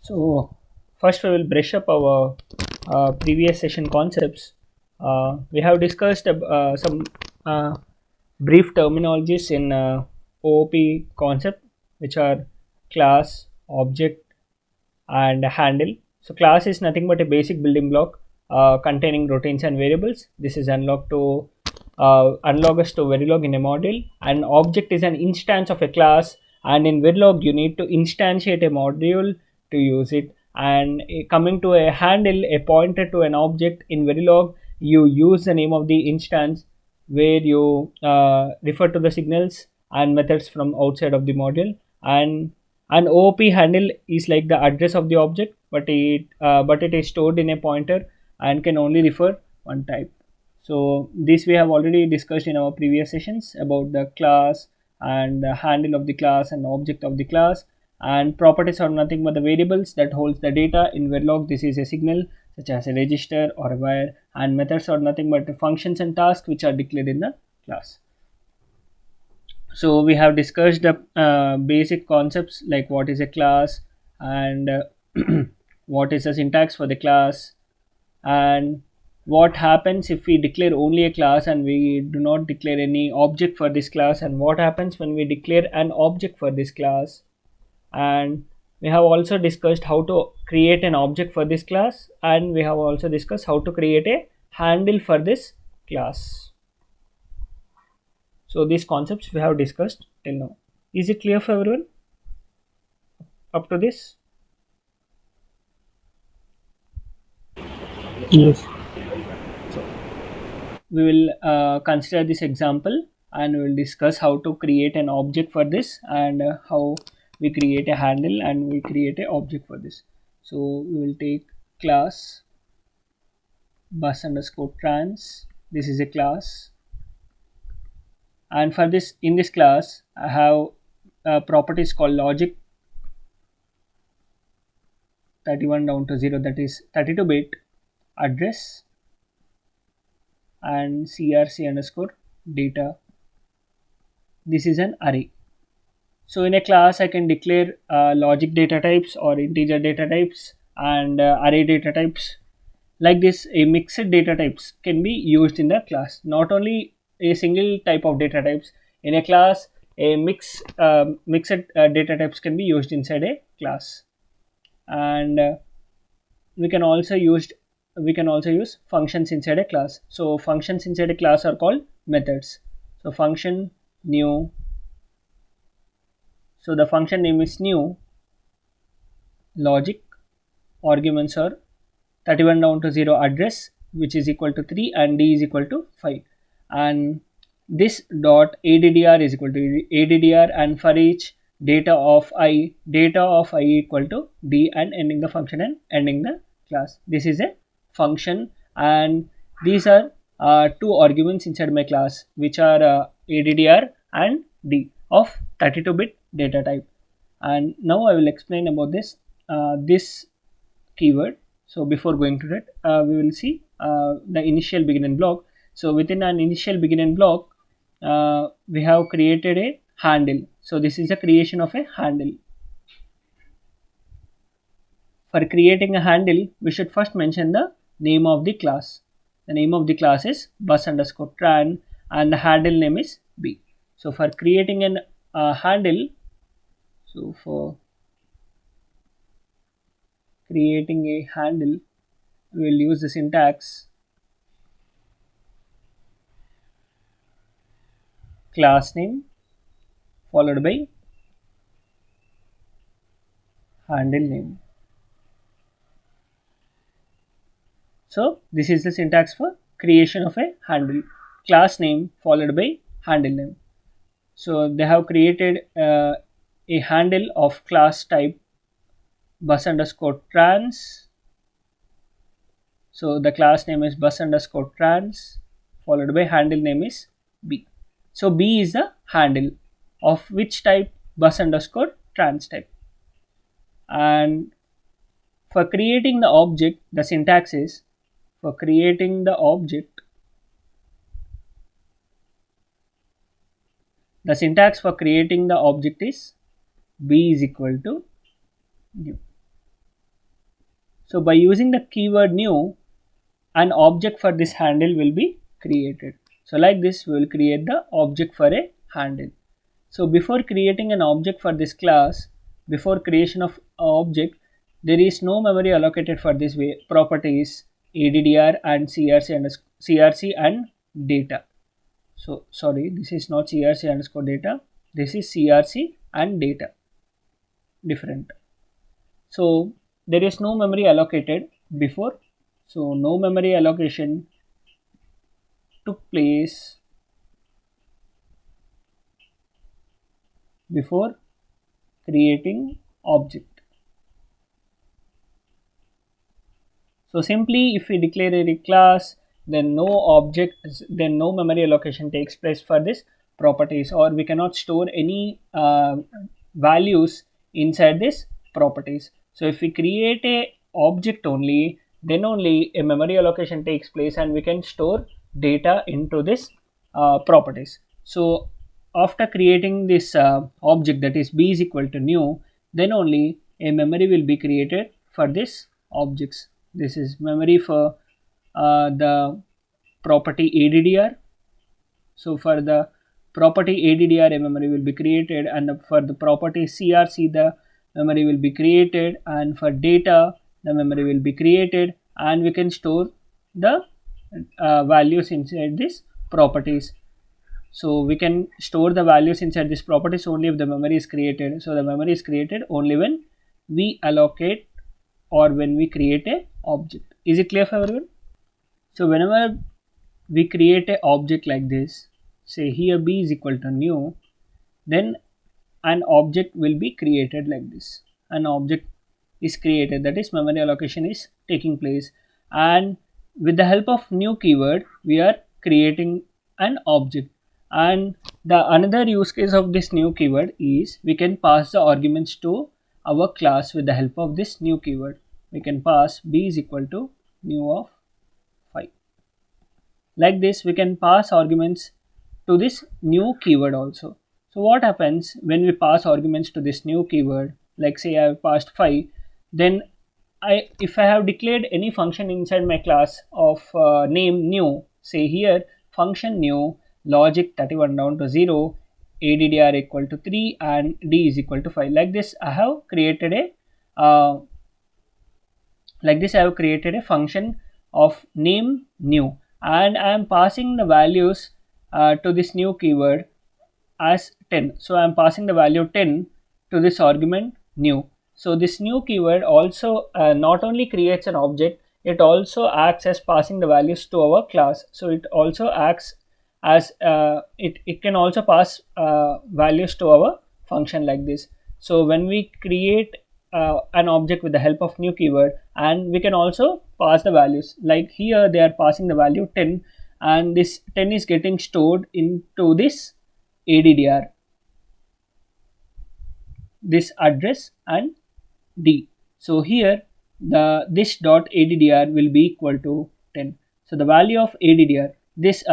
So first we will brush up our previous session concepts. We have discussed some brief terminologies in OOP concept, which are class, object, and handle. So class is nothing but a basic building block containing routines and variables. This is analogous to Verilog in a module. An object is an instance of a class, and in Verilog you need to instantiate a module to use it. And coming to a handle, a pointer to an object in Verilog, you use the name of the instance where you refer to the signals and methods from outside of the module. And an OOP handle is like the address of the object, but it is stored in a pointer and can only refer one type. So this we have already discussed in our previous sessions about the class and the handle of the class and object of the class. And properties are nothing but the variables that holds the data. In Verilog, this is a signal such as a register or a wire, and methods are nothing but the functions and tasks which are declared in the class. So we have discussed the basic concepts like what is a class and what is the syntax for the class, and what happens if we declare only a class and we do not declare any object for this class, and what happens when we declare an object for this class. And we have also discussed how to create an object for this class, and we have also discussed how to create a handle for this class. So these concepts we have discussed till now. Is it clear for everyone up to this? Yes. So we will consider this example, and we will discuss how to create an object for this, and how we create a handle and we create a object for this. So we will take class bus underscore trans. This is a class, and for this, in this class I have properties called logic 31 down to 0, that is 32-bit address, and crc underscore data. This is an array. So in a class I can declare logic data types or integer data types and array data types. Like this, a mixed data types can be used in the class, not only a single type of data types. In a class, a mixed data types can be used inside a class. And we can also use functions inside a class. So functions inside a class are called methods. So function new, so the function name is new, logic, arguments are 31 down to 0 address, which is equal to 3, and d is equal to 5, and this dot addr is equal to addr, and for each data of I equal to d, and ending the function and ending the class. This is a function, and these are two arguments inside my class, which are addr and d of 32-bit data type. And now I will explain about this keyword. So before going to that, we will see the initial begin block. So within an initial begin block, we have created a handle. So this is the creation of a handle. For creating a handle, we should first mention the name of the class. The name of the class is bus underscore tran, and the handle name is b. So for creating an handle, so for creating a handle, we will use the syntax class name followed by handle name. So this is the syntax for creation of a handle: class name followed by handle name. So they have created a handle of class type bus underscore trans. So the class name is bus underscore trans followed by handle name is b. So b is the handle of which type? Bus underscore trans type. And for creating the object, the syntax is, for creating the object, the syntax for creating the object is b is equal to new. So by using the keyword new, an object for this handle will be created. So like this, we will create the object for a handle. So before creating an object for this class, before creation of object, there is no memory allocated for this way properties ADDR and CRC and data. So sorry, this is not CRC underscore data. This is CRC and data, different. So there is no memory allocated before. So no memory allocation took place before creating object. So simply if we declare a class, then no memory allocation takes place for this properties, or we cannot store any values inside this properties. So if we create a object only, then only a memory allocation takes place and we can store data into this properties. So after creating this object, that is b is equal to new, then only a memory will be created for this objects. This is memory for the property ADDR. So for the property ADDR, a memory will be created, and for the property CRC, the memory will be created, and for data, the memory will be created, and we can store the values inside this properties. So we can store the values inside this properties only if the memory is created. So the memory is created only when we allocate or when we create a object. Is it clear for everyone? So whenever we create a object like this, say here b is equal to new, then an object will be created like this. An object is created, that is memory allocation is taking place, and with the help of new keyword we are creating an object. And the another use case of this new keyword is we can pass the arguments to our class with the help of this new keyword. We can pass b is equal to new of 5. Like this, we can pass arguments to this new keyword also. So what happens when we pass arguments to this new keyword? Like say I have passed 5, then if I have declared any function inside my class of name new, say here function new logic 31 down to 0, ADDR equal to 3 and D is equal to 5. Like this I have created a function of name new, and I am passing the values to this new keyword as 10. So I am passing the value 10 to this argument new. So this new keyword also not only creates an object, it also acts as passing the values to our class. So it also acts as it can also pass values to our function like this. So when we create an object with the help of new keyword, and we can also pass the values, like here they are passing the value 10, and this 10 is getting stored into this ADDR, this address and D. So here this dot ADDR will be equal to 10. So the value of ADDR, this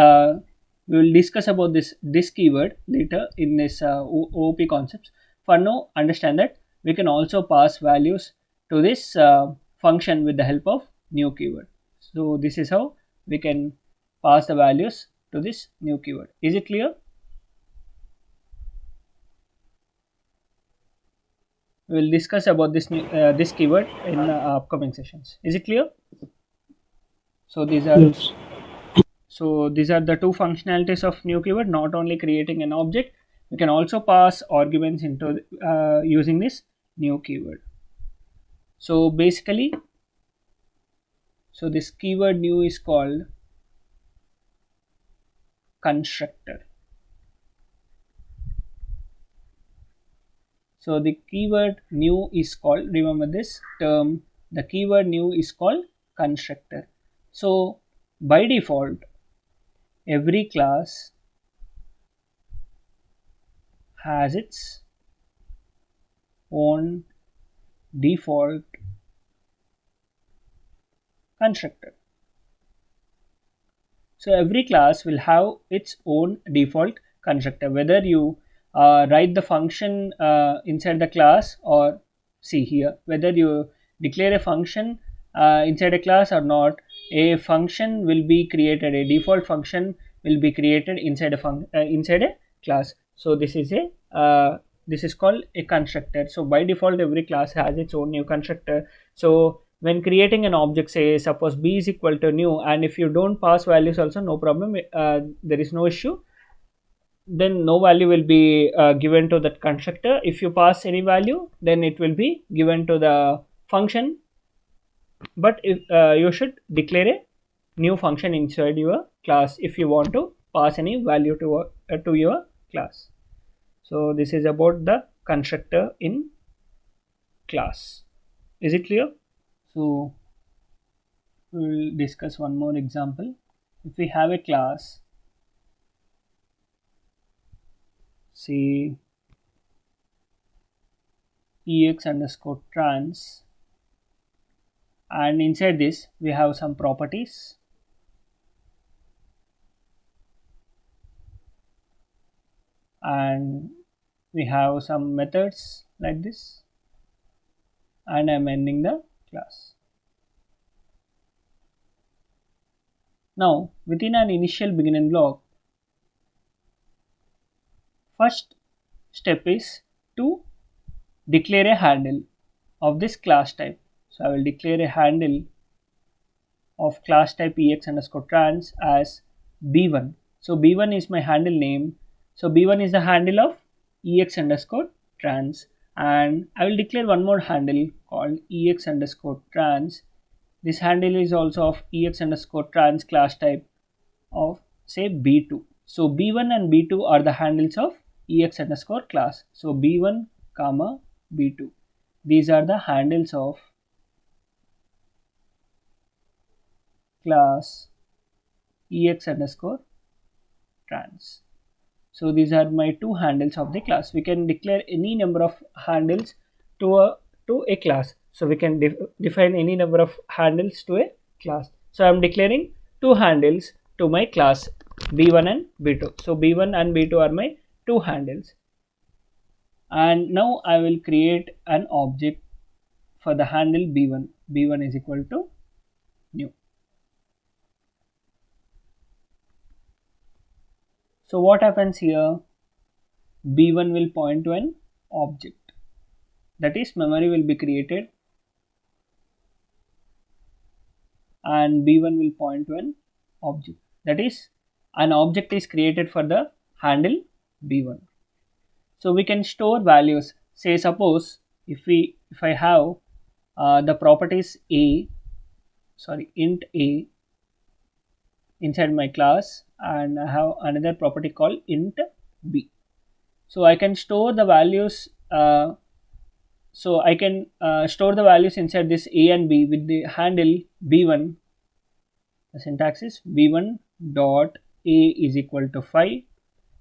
we will discuss about this keyword later in this OOP concepts. For now, understand that we can also pass values to this function with the help of new keyword. So this is how we can pass the values to this new keyword. Is it clear? We will discuss about this keyword in upcoming sessions. Is it clear? So these are Yes. the two functionalities of new keyword. Not only creating an object, we can also pass arguments into using this new keyword. So basically, so this keyword new is called constructor. So the keyword new is called, remember this term, the keyword new is called constructor. So by default, every class has its own default constructor. So every class will have its own default constructor, whether you write the function inside the class, or see here, whether you declare a function inside a class or not, a function will be created, a default function will be created inside inside a class. So this is called a constructor. So by default every class has its own new constructor. So when creating an object, say suppose b is equal to new, and if you don't pass values also, no problem, there is no issue, then no value will be given to that constructor. If you pass any value, then it will be given to the function. But if you should declare a new function inside your class if you want to pass any value to your class. So this is about the constructor in class. Is it clear? So we'll discuss one more example. If we have a class, say ex underscore trans, and inside this we have some properties, and we have some methods like this, and I'm ending the class. Now within an initial beginning block, first step is to declare a handle of this class type. So I will declare a handle of class type ex underscore trans as b1. So b1 is my handle name. So b1 is the handle of ex underscore trans, and I will declare one more handle called ex underscore trans. This handle is also of ex underscore trans class type of say b2. So b1 and b2 are the handles of ex underscore class. So b1 comma b2, these are the handles of class ex underscore trans. So these are my two handles of the class. We can declare any number of handles to a class. So we can define any number of handles to a class. So I am declaring two handles to my class b1 and b2. So b1 and b2 are my two handles. And now I will create an object for the handle b1. b1 is equal to new. So what happens here? b1 will point to an object, that is memory will be created, and b1 will point to an object, that is an object is created for the handle b1. So we can store values. Say suppose if I have the properties int a inside my class, and I have another property called int b. So I can store the values. So I can store the values inside this a and b with the handle b1. The syntax is b1 dot a is equal to 5.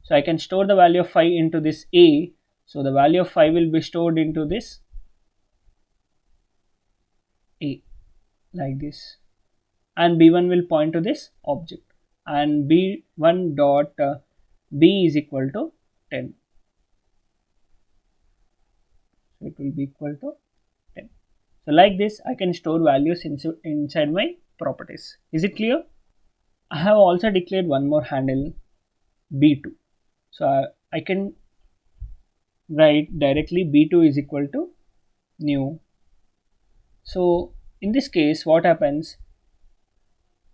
So I can store the value of 5 into this a. So the value of 5 will be stored into this a like this, and b1 will point to this object, and b1 dot b is equal to 10. So it will be equal to 10. So like this I can store values inside my properties. Is it clear? I have also declared one more handle b2. So I can write directly b2 is equal to new. So in this case what happens,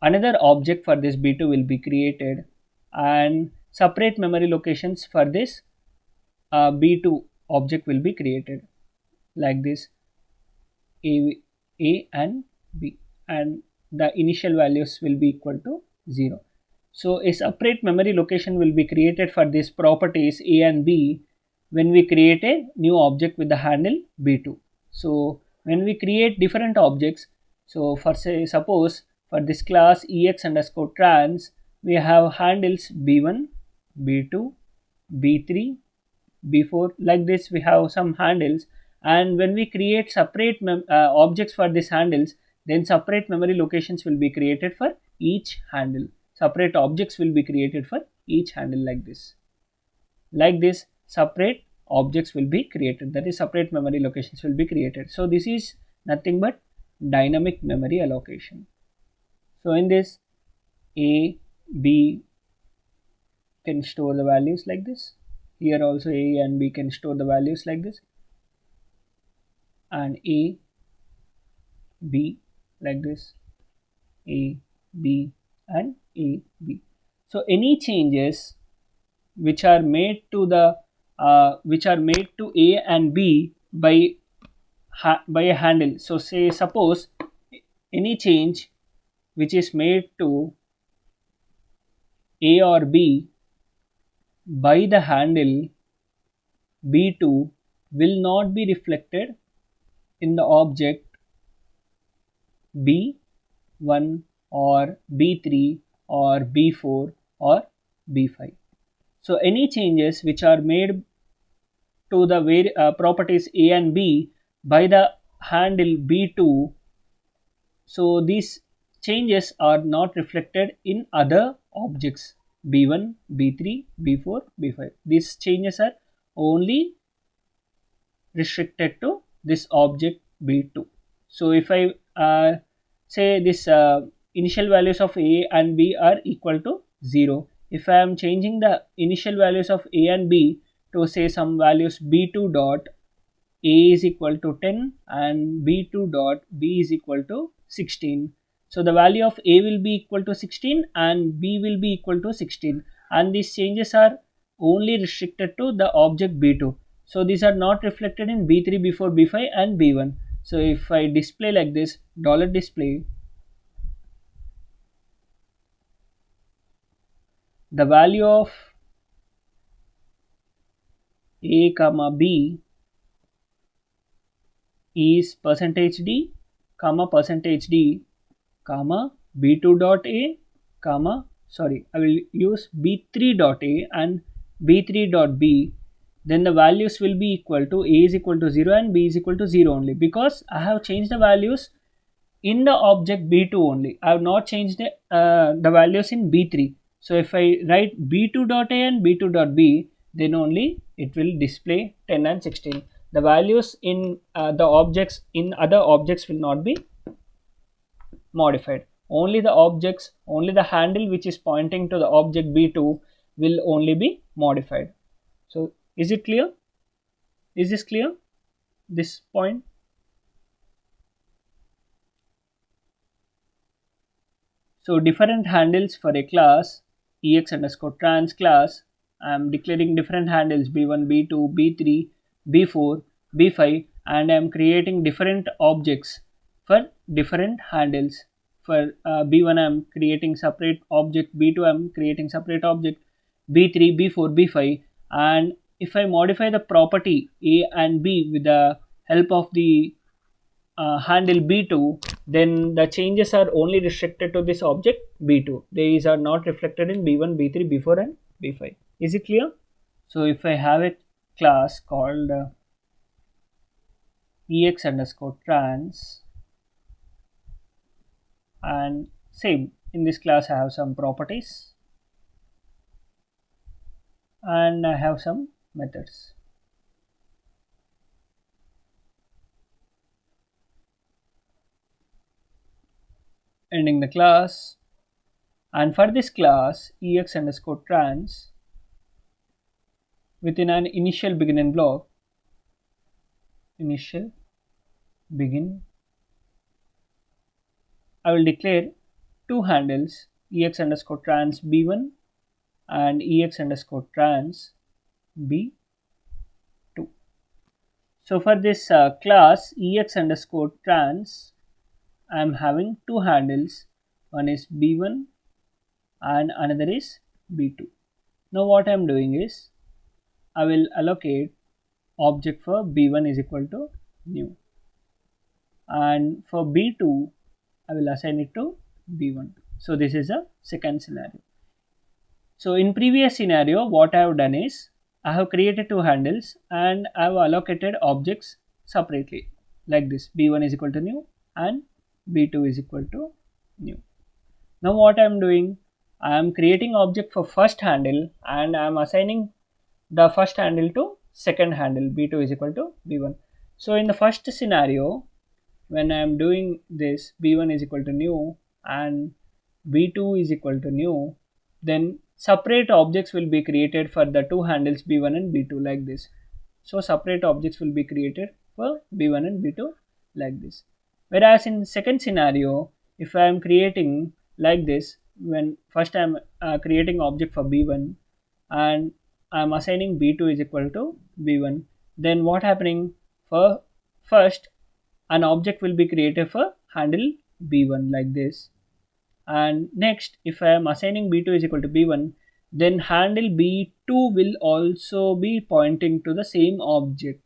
another object for this b2 will be created, and separate memory locations for this b2 object will be created like this, a and b, and the initial values will be equal to 0. So a separate memory location will be created for these properties a and b when we create a new object with the handle b2. So when we create different objects, so for say suppose for this class ex underscore trans, we have handles b1, b2, b3, b4, like this we have some handles, and when we create separate objects for these handles, then separate memory locations will be created for each handle. Separate objects will be created for each handle like this. Like this separate objects will be created, that is separate memory locations will be created. So this is nothing but dynamic memory allocation. So in this, A, B can store the values like this. Here also A and B can store the values like this, and A, B like this, A, B and A, B. So any changes which are made to the A and B by a handle. So say suppose any change which is made to A or B by the handle B2 will not be reflected in the object B1 or B3 or B4 or B5. So any changes which are made to the properties A and B by the handle B2, so these changes are not reflected in other objects B1, B3, B4, B5. These changes are only restricted to this object B2. So if I say this initial values of A and B are equal to 0, if I am changing the initial values of A and B to say some values B2 dot A is equal to 10 and B2 dot B is equal to 16. So the value of A will be equal to 16 and B will be equal to 16, and these changes are only restricted to the object B2. So these are not reflected in B3, B4, B5 and B1. So if I display like this, $display, the value of A comma B is %d comma %d comma B2 dot A comma, sorry, I will use B3 dot A and B3 dot B. Then the values will be equal to A is equal to 0 and B is equal to 0 only, because I have changed the values in the object B2 only. I have not changed the values in B3. So if I write B2 dot A and B2 dot B, then only it will display 10 and 16. The values in the objects in other objects will not be modified. Only the handle which is pointing to the object B2 will only be modified. So is it clear? Is this clear? This point? So different handles for a class ex underscore trans class. I am declaring different handles B1, B2, B3, B4, B5, and I am creating different objects for different handles. For B1 I am creating separate object, B2 I am creating separate object, B3, B4, B5, and if I modify the property A and B with the help of the handle B2, then the changes are only restricted to this object B2. These are not reflected in B1, B3, B4 and B5. Is it clear? So if I have a class called ex underscore trans, and same, in this class I have some properties and I have some methods. Ending the class, and for this class ex underscore trans, within an initial begin block, initial begin, I will declare two handles ex underscore trans B1 and ex underscore trans B2. So for this class ex underscore trans, I am having two handles, one is B1 and another is B2. Now what I am doing is, I will allocate object for B1 is equal to new, and for B2 I will assign it to B1. So this is a second scenario. So in previous scenario what I have done is, I have created two handles and I have allocated objects separately like this, B1 is equal to new and B2 is equal to new. Now what I am doing, I am creating object for first handle and I am assigning the first handle to second handle, B2 is equal to B1. So in the first scenario, when I am doing this, b1 is equal to new and b2 is equal to new, then separate objects will be created for the two handles b1 and b2 like this. So separate objects will be created for b1 and b2 like this. Whereas in second scenario, if I am creating like this, when first I am creating object for b1 and I am assigning b2 is equal to b1, then what happening, for first an object will be created for handle b1 like this, and next if I am assigning b2 is equal to b1, then handle b2 will also be pointing to the same object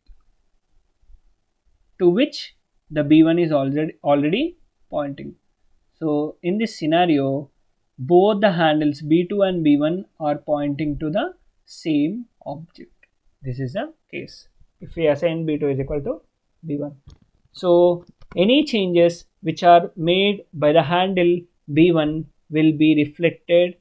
to which the b1 is already pointing. So in this scenario, both the handles b2 and b1 are pointing to the same object. This is the case if we assign b2 is equal to b1. So any changes which are made by the handle b1 will be reflected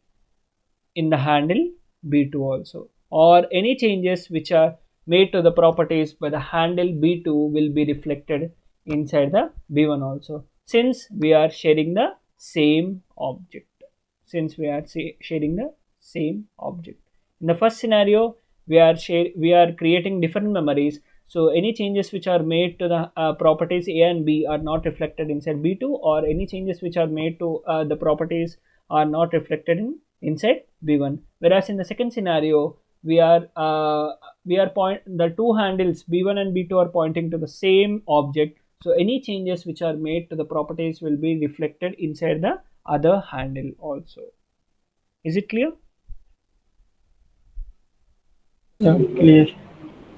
in the handle b2 also, or any changes which are made to the properties by the handle b2 will be reflected inside the b1 also, since we are sharing the same object. Sharing the same object. In the first scenario, we are creating different memories, so any changes which are made to the properties a and b are not reflected inside b2, or any changes which are made to the properties are not reflected inside b1. Whereas in the second scenario, the two handles b1 and b2 are pointing to the same object, so any changes which are made to the properties will be reflected inside the other handle also. Is it clear? Yeah, clear.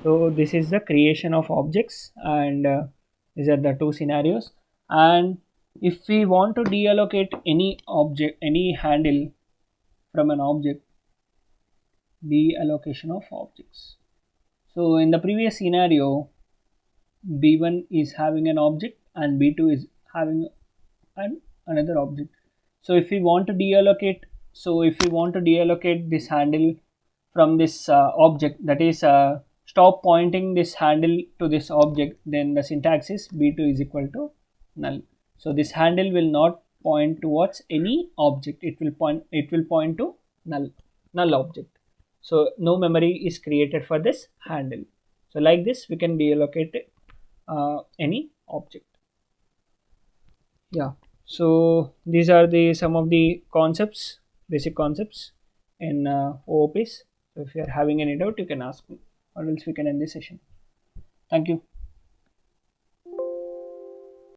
So this is the creation of objects, and these are the two scenarios. And if we want to deallocate any object, any handle from an object, deallocation of objects. So in the previous scenario, b1 is having an object and b2 is having another object. So if we want to deallocate this handle from this object, that is stop pointing this handle to this object, then the syntax is b2 is equal to null. So this handle will not point towards any object, it will point to null object. So no memory is created for this handle. So like this we can deallocate any object. Yeah, so these are the some of the concepts, basic concepts in oops. So if you are having any doubt, you can ask me, or else we can end this session. Thank you.